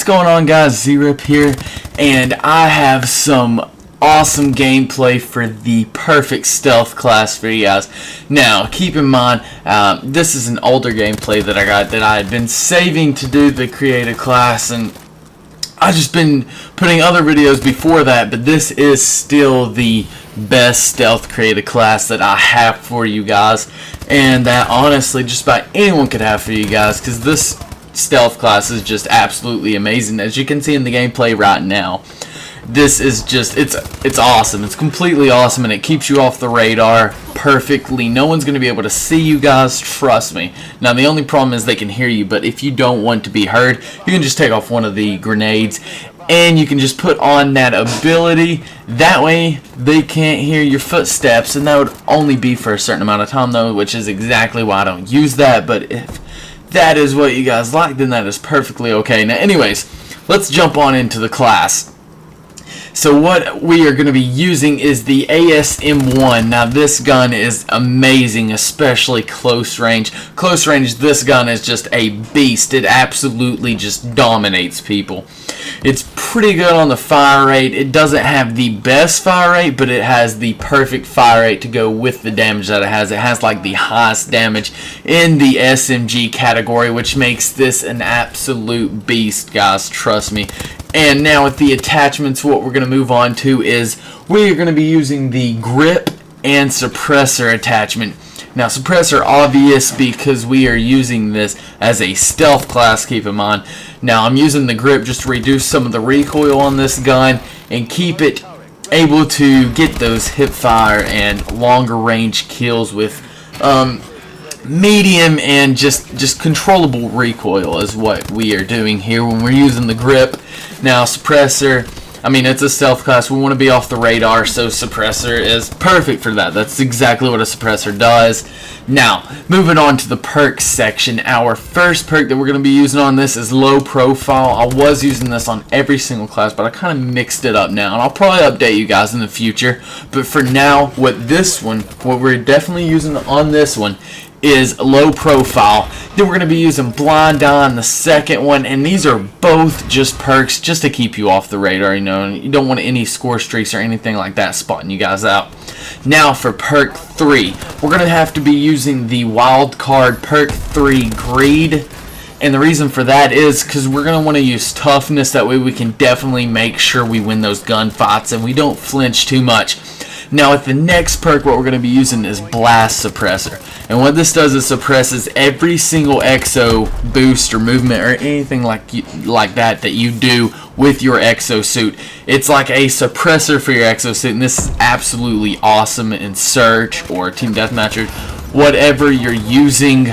going on, guys? Z-Rip here, and I have some awesome gameplay for the perfect stealth class for you guys. Now, keep in mind, this is an older gameplay that I got that I had been saving to do the creative class, and I've just been putting other videos before that, but this is still the best stealth creative class that I have for you guys, and that honestly just about anyone could have for you guys, because this stealth class is just absolutely amazing. As you can see in the gameplay right now, this is just it's awesome. It's completely awesome, and it keeps you off the radar perfectly. No one's going to be able to see you guys, trust me. Now the only problem is they can hear you, but if you don't want to be heard, you can just take off one of the grenades and you can just put on that ability. That way they can't hear your footsteps, and that would only be for a certain amount of time though, which is exactly why I don't use that. But if that is what you guys like, then that is perfectly okay. Now anyways, let's jump on into the class. So what we are going to be using is the ASM-1. Now this gun is amazing, especially close range. Close range, this gun is just a beast. It absolutely just dominates people. It's pretty good on the fire rate. It doesn't have the best fire rate, but it has the perfect fire rate to go with the damage that it has. It has like the highest damage in the SMG category, which makes this an absolute beast, guys, trust me. And now with the attachments, what we're going to move on to is we're going to be using the grip and suppressor attachment. Now suppressor obvious because we are using this as a stealth class, keep in mind. Now I'm using the grip just to reduce some of the recoil on this gun and keep it able to get those hip fire and longer range kills with medium and just controllable recoil is what we are doing here when we're using the grip. Now suppressor, I mean, it's a stealth class, we want to be off the radar, so suppressor is perfect for that. That's exactly what a suppressor does. Now moving on to the perks section, our first perk that we're going to be using on this is low profile. I was using this on every single class, but I kind of mixed it up now, and I'll probably update you guys in the future. But for now, what we're definitely using on this one is low profile. Then we're going to be using blind eye on the second one, and these are both just perks just to keep you off the radar. You know, you don't want any score streaks or anything like that spotting you guys out. Now for perk 3, we're going to have to be using the wild card perk 3 greed, and the reason for that is because we're going to want to use toughness. That way we can definitely make sure we win those gunfights and we don't flinch too much. Now with the next perk, what we're going to be using is blast suppressor, and what this does is suppresses every single exo boost or movement or anything like that you do with your exosuit. It's like a suppressor for your exosuit, and this is absolutely awesome in Search or Team Deathmatch or whatever you're using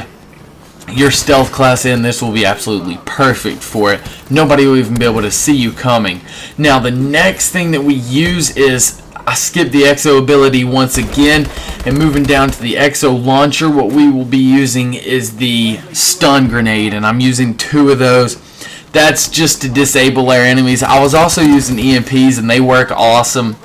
your stealth class in. This will be absolutely perfect for it. Nobody will even be able to see you coming. Now the next thing that we use is, I skipped the exo ability once again, and moving down to the exo launcher, what we will be using is the stun grenade, and I'm using 2 of those. That's just to disable our enemies. I was also using EMPs, and they work awesome.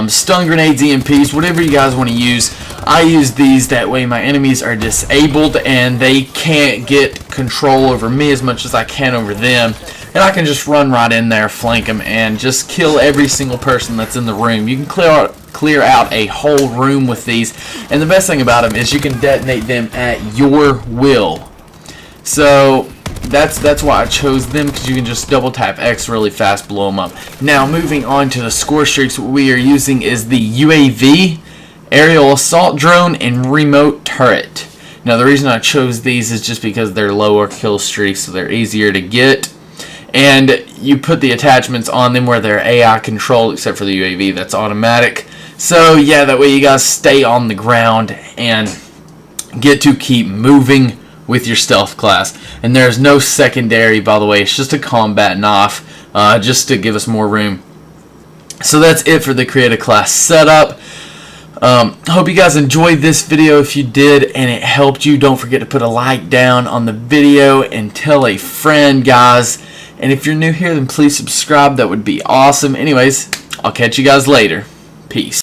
Stun grenades, EMPs, whatever you guys want to use. I use these, that way my enemies are disabled and they can't get control over me as much as I can over them. And I can just run right in there, flank them, and just kill every single person that's in the room. You can clear out a whole room with these, and the best thing about them is you can detonate them at your will. So that's why I chose them, because you can just double tap X really fast, blow them up. Now moving on to the score streaks, what we are using is the UAV, aerial assault drone, and remote turret. Now the reason I chose these is just because they're lower kill streaks, so they're easier to get. And you put the attachments on them where they're AI controlled, except for the UAV, that's automatic. So yeah, that way you guys stay on the ground and get to keep moving with your stealth class. And there's no secondary, by the way, it's just a combat knife, just to give us more room. So that's it for the creative class setup. Hope you guys enjoyed this video. If you did and it helped you, don't forget to put a like down on the video and tell a friend, guys. And if you're new here, then please subscribe. That would be awesome. Anyways, I'll catch you guys later. Peace.